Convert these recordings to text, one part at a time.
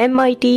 MIT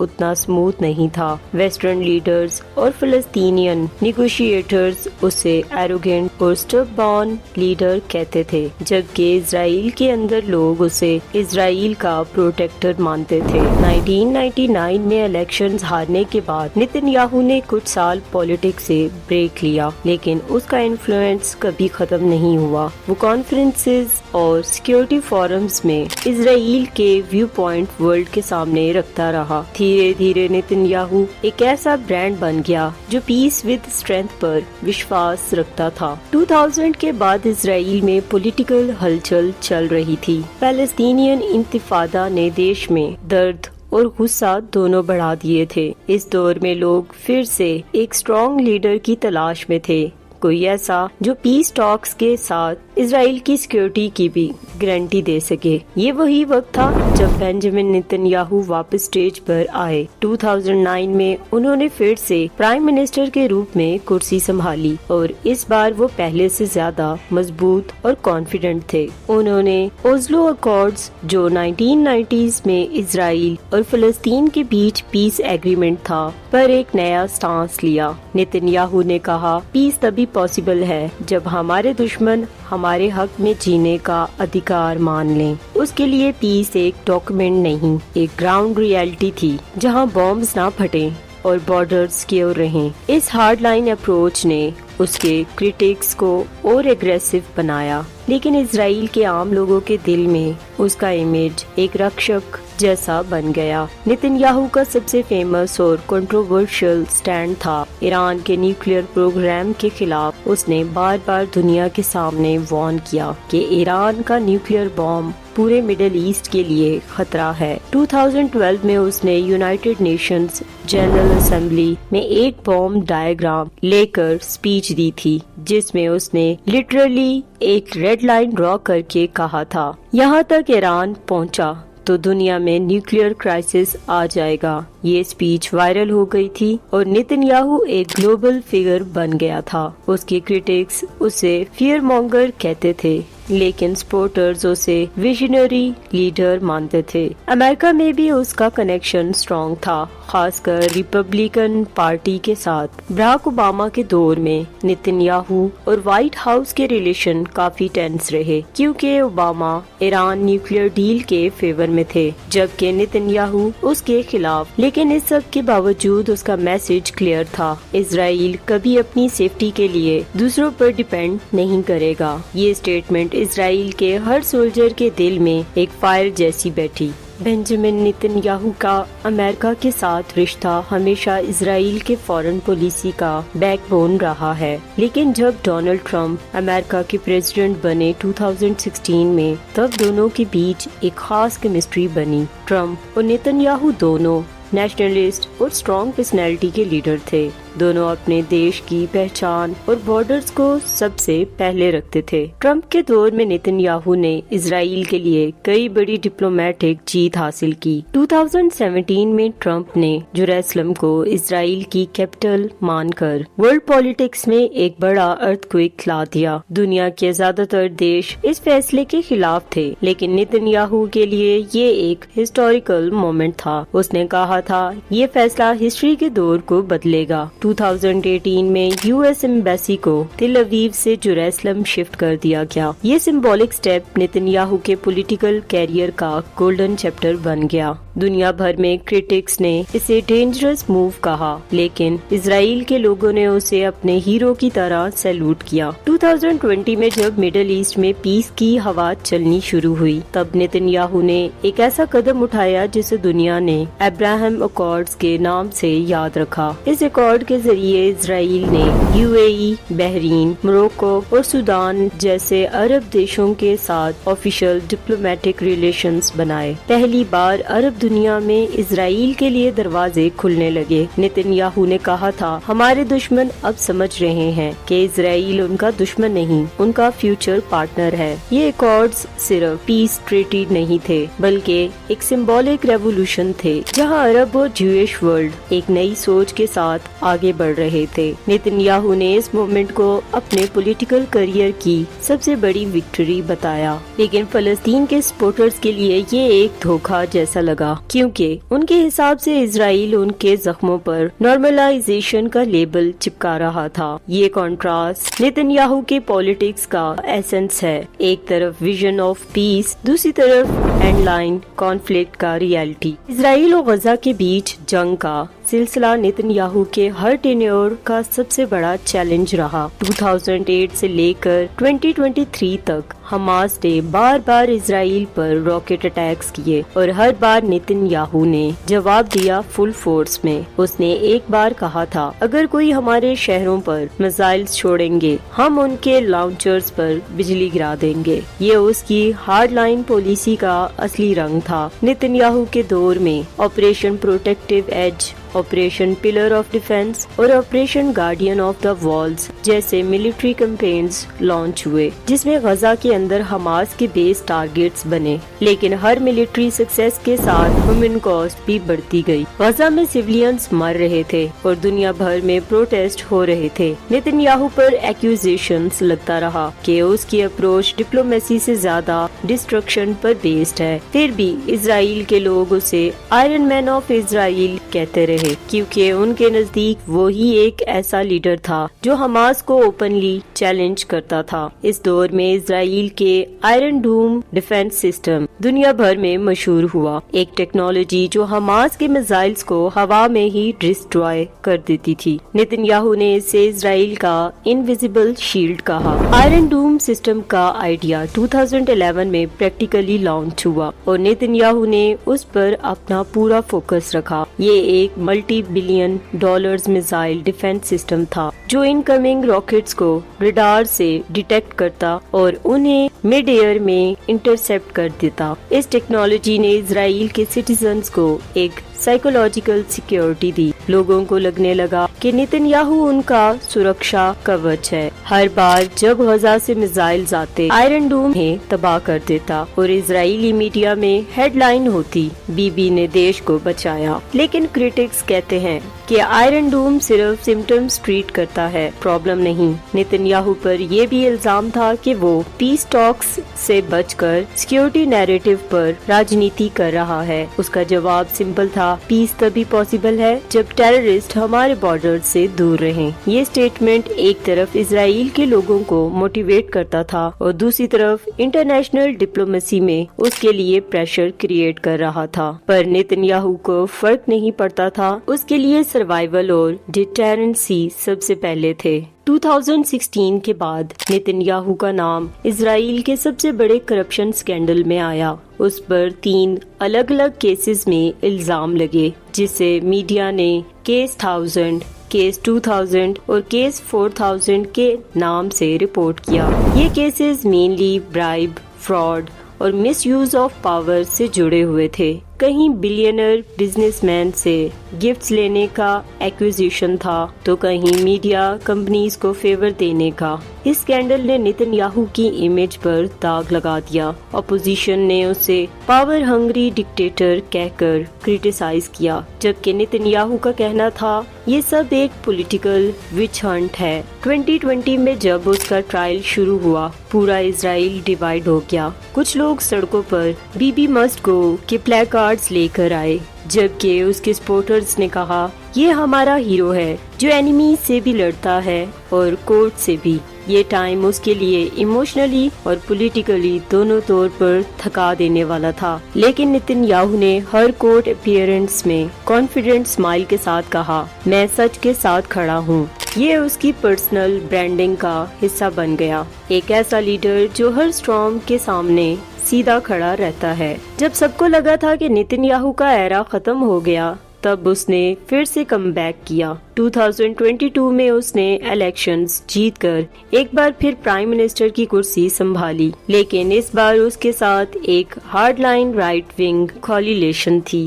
اتنا smooth نہیں تھا۔ ویسٹرن لیڈرز اور فلسطینین نیگوشیٹرز اسے ایروگینٹ اور اسٹبارن لیڈر کہتے تھے، جبکہ اسرائیل کے اندر لوگ اسے اسرائیل کا پروٹیکٹر مانتے تھے۔ 1999 میں الیکشنز ہارنے کے بعد نتن یاہو نے کچھ سال پولیٹکس سے بریک لیا، لیکن اس کا انفلوئنس کبھی ختم نہیں ہوا۔ وہ کانفرنسز اور سیکیورٹی فورمز میں اسرائیل کے ویو پوائنٹ ورلڈ کے سامنے رکھتا رہا۔ دھیرے دھیرے نتن یاہو ایک ایسا برانڈ بن گیا جو پیس ود اسٹرینتھ پر وشواس رکھتا تھا۔ 2000 کے بعد اسرائیل میں پولیٹیکل ہلچل چل رہی تھی۔ فلسطینین انتفاضہ نے دیش میں درد اور غصہ دونوں بڑھا دیے تھے۔ اس دور میں لوگ پھر سے ایک اسٹرانگ لیڈر کی تلاش میں تھے، کوئی ایسا جو پیس ٹاکس کے ساتھ اسرائیل کی سیکیورٹی کی بھی گارنٹی دے سکے۔ یہ وہی وقت تھا جب بنجامن نتن یاہو واپس اسٹیج پر آئے۔ 2009 میں انہوں نے پھر سے پرائم منسٹر کے روپ میں کرسی سنبھالی اور اس بار وہ پہلے سے زیادہ مضبوط اور کانفیڈنٹ تھے۔ انہوں نے اوزلو اکارڈز جو 1990s میں اسرائیل اور فلسطین کے بیچ پیس ایگریمنٹ تھا پر ایک نیا سٹانس لیا۔ نتن یاہو نے کہا، پیس تبھی پاسبل ہے جب ہمارے دشمن ہمارے حق میں جینے کا ادھیکار مان لیں۔ اس کے لیے پیس ایک ڈاکیومنٹ نہیں، ایک گراؤنڈ ریالٹی تھی جہاں بامز نہ پھٹیں اور بارڈر سیکیور رہیں۔ اس ہارڈ لائن اپروچ نے اس کے کرٹکس کو اور ایگریسو بنایا، لیکن اسرائیل کے عام لوگوں کے دل میں اس کا امیج ایک رکشک جیسا بن گیا۔ نتن یاہو کا سب سے فیمس اور کنٹروورشل سٹینڈ تھا ایران کے نیوکلیئر پروگرام کے خلاف۔ اس نے بار بار دنیا کے سامنے وارن کیا کہ ایران کا نیوکلیئر بام پورے مڈل ایسٹ کے لیے خطرہ ہے۔ 2012 میں اس نے یونائٹڈ نیشنز جنرل اسمبلی میں ایک بام ڈائیگرام لے کر اسپیچ دی تھی، جس میں اس نے لٹرلی ایک ریڈ لائن ڈرا کر کے کہا تھا، یہاں تک ایران پہنچا تو دنیا میں نیوکلیئر کرائسس آ جائے گا۔ یہ اسپیچ وائرل ہو گئی تھی اور نتن یاہو ایک گلوبل فگر بن گیا تھا۔ اس کے کرٹکس اسے فیئر مونگر کہتے تھے، لیکن سپورٹرز اسے ویژنری لیڈر مانتے تھے۔ امریکہ میں بھی اس کا کنیکشن اسٹرانگ تھا، خاص کر ریپبلکن پارٹی کے ساتھ۔ براک اوباما کے دور میں نتن یاہو اور وائٹ ہاؤس کے ریلیشن کافی ٹینس رہے، کیونکہ اوباما ایران نیوکلیئر ڈیل کے فیور میں تھے، جبکہ نتن یاہو اس کے خلاف۔ لیکن اس سب کے باوجود اس کا میسج کلیئر تھا، اسرائیل کبھی اپنی سیفٹی کے لیے دوسروں پر ڈیپینڈ نہیں کرے گا۔ یہ اسٹیٹمنٹ اسرائیل کے ہر سولجر کے دل میں ایک فائر جیسی بیٹھی۔ بنجامن نتن یاہو کا امریکہ کے ساتھ رشتہ ہمیشہ اسرائیل کے فارن پالیسی کا بیک بون رہا ہے، لیکن جب ڈونلڈ ٹرمپ امریکہ کے پریزیڈنٹ بنے 2016 میں، تب دونوں کے بیچ ایک خاص کیمسٹری بنی۔ ٹرمپ اور نتن یاہو دونوں نیشنلسٹ اور اسٹرانگ پرسنالٹی کے لیڈر تھے۔ دونوں اپنے دیش کی پہچان اور بارڈرز کو سب سے پہلے رکھتے تھے۔ ٹرمپ کے دور میں نتن یاہو نے اسرائیل کے لیے کئی بڑی ڈپلومیٹک جیت حاصل کی۔ 2017 میں ٹرمپ نے جیروسلم کو اسرائیل کی کیپٹل مان کر ورلڈ پالیٹکس میں ایک بڑا ارتھکویک لا دیا۔ دنیا کے زیادہ تر دیش اس فیصلے کے خلاف تھے، لیکن نتن یاہو کے لیے یہ ایک ہسٹوریکل مومنٹ تھا۔ اس نے کہا تھا، یہ فیصلہ ہسٹری کے دور کو بدلے گا۔ 2018 میں یو ایس ایمبیسی کو تل اویو سے جیروسلم شفٹ کر دیا گیا۔ یہ سمبولک سٹیپ نتن یاہو کے پولیٹیکل کیریئر کا گولڈن چیپٹر بن گیا۔ دنیا بھر میں کرٹکس نے اسے ڈینجرس موو کہا، لیکن اسرائیل کے لوگوں نے اسے اپنے ہیرو کی طرح سیلوٹ کیا۔ 2020 میں جب مڈل ایسٹ میں پیس کی ہوا چلنی شروع ہوئی، تب نتن یاہو نے ایک ایسا قدم اٹھایا جسے دنیا نے ابراہم اکارڈز کے نام سے یاد رکھا۔ اس اکارڈ کے ذریعے اسرائیل نے you a E, Bahrain, Morocco اور سودان جیسے عرب دیشوں کے ساتھ آفیشل ڈپلومیٹک ریلیشنز بنائے۔ پہلی بار عرب دنیا میں اسرائیل کے لیے دروازے کھلنے لگے۔ نتن یاہو نے کہا تھا، ہمارے دشمن اب سمجھ رہے ہیں کہ اسرائیل ان کا دشمن نہیں، ان کا فیوچر پارٹنر ہے۔ یہ اکارڈز صرف پیس ٹریٹی نہیں تھے، بلکہ ایک سمبولک ریولوشن تھے، جہاں عرب اور جوئش ورلڈ ایک نئی سوچ کے ساتھ آگے آگے بڑھ رہے تھے۔ نیتن یاہو نے اس مومنٹ کو اپنے پولیٹیکل کریئر کی سب سے بڑی وکٹری بتایا، لیکن فلسطین کے سپورٹرز کے لیے یہ ایک دھوکہ جیسا لگا، کیونکہ ان کے حساب سے اسرائیل ان کے زخموں پر نارملائزیشن کا لیبل چپکا رہا تھا۔ یہ کنٹراسٹ نیتن یاہو کے پالیٹکس کا ایسنس ہے، ایک طرف ویژن آف پیس، دوسری طرف اینڈ لائن کانفلکٹ کا ریالٹی۔ اسرائیل اور غزہ کے بیچ جنگ کا سلسلہ نیتن یاہو کے ہر ٹینیور کا سب سے بڑا چیلنج رہا۔ 2008 سے لے کر 2023 تک حماس نے بار بار اسرائیل پر راکٹ اٹیکس کیے اور ہر بار نیتن یاہو نے جواب دیا فل فورس میں۔ اس نے ایک بار کہا تھا، اگر کوئی ہمارے شہروں پر میزائلز چھوڑیں گے، ہم ان کے لانچرز پر بجلی گرا دیں گے۔ یہ اس کی ہارڈ لائن پالیسی کا اصلی رنگ تھا۔ نیتن یاہو کے دور میں operation protective edge, operation pillar of defense اور operation guardian of the walls جیسے ملٹری کیمپینز لانچ ہوئے، جس میں غزہ کے اندر حماس کے بیس ٹارگیٹس بنے، لیکن ہر ملٹری سکسیس کے ساتھ ہیومن کاسٹ بھی بڑھتی گئی۔ غزہ میں سیولینز مر رہے تھے اور دنیا بھر میں پروٹیسٹ ہو رہے تھے۔ نیتن یاہو پر ایکوزیشنز لگتا رہا کہ اس کی اپروچ ڈپلومیسی سے زیادہ ڈسٹرکشن پر بیسڈ ہے۔ پھر بھی اسرائیل کے لوگ اسے آئرن مین آف اسرائیل کہتے رہے، کیونکہ ان کے نزدیک وہی ایک ایسا لیڈر تھا جو حماس کو اوپنلی چیلنج کرتا تھا۔ اس دور میں اسرائیل کے آئرن ڈوم ڈیفنس سسٹم دنیا بھر میں مشہور ہوا، ایک ٹیکنالوجی جو حماس کے میزائلز کو ہوا میں ہی ڈسٹروائے کر دیتی تھی۔ نیتن یاہو نے اسے اسرائیل کا انویزیبل شیلڈ کہا۔ آئرن ڈوم سسٹم کا آئیڈیا 2011 میں پریکٹیکلی لانچ ہوا اور نیتن یاہو نے اس پر اپنا پورا فوکس رکھا۔ یہ ایک multi billion dollars missile defence system تھا جو انکمنگ راکٹس کو ریڈار سے ڈیٹیکٹ کرتا اور انہیں مڈ ایئر میں انٹرسپٹ کر دیتا۔ اس ٹیکنالوجی نے اسرائیل کے سٹیزنز کو ایک سائیکولوجیکل سیکیورٹی دی۔ لوگوں کو لگنے لگا کہ نیتن یاہو ان کا سرکشا کوچ ہے۔ ہر بار جب غزہ سے میزائلز آتے، آئرن ڈوم انہیں تباہ کر دیتا اور اسرائیلی میڈیا میں ہیڈ لائن ہوتی، بی بی نے دیش کو بچایا۔ لیکن کریٹکس کہتے ہیں کہ آئرن ڈوم صرف سمپٹمز ٹریٹ کرتا ہے، پرابلم نہیں۔ نیتن یاہو پر یہ بھی الزام تھا کہ وہ پیس ٹاکس سے بچ کر سیکیورٹی نیریٹو پر راجنیتی کر رہا ہے۔ اس کا جواب سمپل تھا، پیس تبھی پاسبل ہے جب ٹیررسٹ ہمارے بارڈر سے دور رہیں۔ یہ سٹیٹمنٹ ایک طرف اسرائیل کے لوگوں کو موٹیویٹ کرتا تھا اور دوسری طرف انٹرنیشنل ڈپلومیسی میں اس کے لیے پریشر کریٹ کر رہا تھا۔ پر نیتن یاہو کو فرق نہیں پڑتا تھا، اس کے لیے سروائیول اور ڈیٹرنسی سب سے پہلے تھے۔ 2016 کے بعد نیتن یاہو کا نام اسرائیل کے سب سے بڑے کرپشن سکینڈل میں آیا۔ اس پر 3 الگ الگ کیسز میں الزام لگے، جسے میڈیا نے کیس 1000، کیس 2000 اور کیس 4000 کے نام سے رپورٹ کیا۔ یہ کیسز مینلی برائب، فراڈ اور مس یوز آف پاور سے جڑے ہوئے تھے۔ کہیں بلینئر بزنس مین سے گفٹس لینے کا ایکوزیشن تھا تو کہیں میڈیا کمپنیز کو فیور دینے کا۔ اس سکینڈل نے نیتن یاہو کی امیج پر داغ لگا دیا۔ اپوزیشن نے اسے پاور ہنگری ڈکٹیٹر کہہ کر کریٹیسائز کیا، جبکہ نیتن یاہو کا کہنا تھا یہ سب ایک پولیٹیکل وچ ہنٹ ہے۔ 2020 میں جب اس کا ٹرائل شروع ہوا، پورا اسرائیل ڈیوائیڈ ہو گیا۔ کچھ لوگ سڑکوں پر بی بی مسٹ گو کے پلے کارڈز لے کر آئے، جبکہ اس کے سپورٹرز نے کہا یہ ہمارا ہیرو ہے جو اینیمی سے بھی لڑتا ہے اور کورٹ سے بھی۔ یہ ٹائم اس کے لیے ایموشنلی اور پولیٹیکلی دونوں طور پر تھکا دینے والا تھا، لیکن نیتن یاہو نے ہر کورٹ اپیئرنس میں کانفیڈنٹ اسمائل کے ساتھ کہا میں سچ کے ساتھ کھڑا ہوں۔ یہ اس کی پرسنل برانڈنگ کا حصہ بن گیا، ایک ایسا لیڈر جو ہر سٹارم کے سامنے سیدھا کھڑا رہتا ہے۔ جب سب کو لگا تھا کہ نیتن یاہو کا ایرا ختم ہو گیا، تب اس نے پھر سے کم بیک کیا۔ 2022 میں اس نے الیکشنز جیت کر ایک بار پھر پرائم منسٹر کی کرسی سنبھالی، لیکن اس بار اس کے ساتھ ایک hard line right wing coalition تھی۔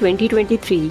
2023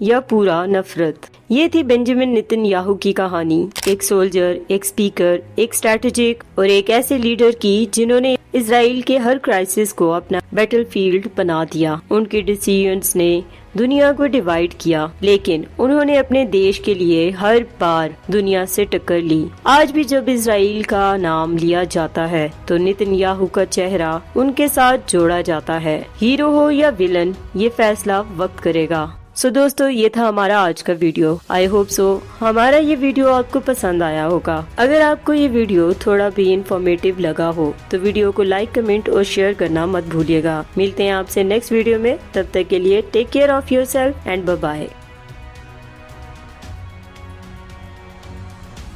یا پورا نفرت۔ یہ تھی بنجامن نتن یاہو کی کہانی، ایک سولجر، ایک سپیکر، ایک اسٹریٹجک اور ایک ایسے لیڈر کی جنہوں نے اسرائیل کے ہر کرائسس کو اپنا بیٹل فیلڈ بنا دیا۔ ان کے ڈیسیژنز نے دنیا کو ڈیوائیڈ کیا، لیکن انہوں نے اپنے دیش کے لیے ہر بار دنیا سے ٹکر لی۔ آج بھی جب اسرائیل کا نام لیا جاتا ہے تو نتن یاہو کا چہرہ ان کے ساتھ جوڑا جاتا ہے۔ ہیرو ہو یا ویلن، یہ فیصلہ وقت کرے گا۔ دوستو، یہ تھا ہمارا آج کا ویڈیو۔ آئی ہوپ سو ہمارا یہ ویڈیو آپ کو پسند آیا ہوگا۔ اگر آپ کو یہ ویڈیو تھوڑا بھی انفارمیٹیو لگا ہو تو ویڈیو کو لائک، کمنٹ اور شیئر کرنا مت بھولیے گا۔ ملتے ہیں آپ سے نیکسٹ ویڈیو میں، تب تک کے لیے take care of yourself and bye bye.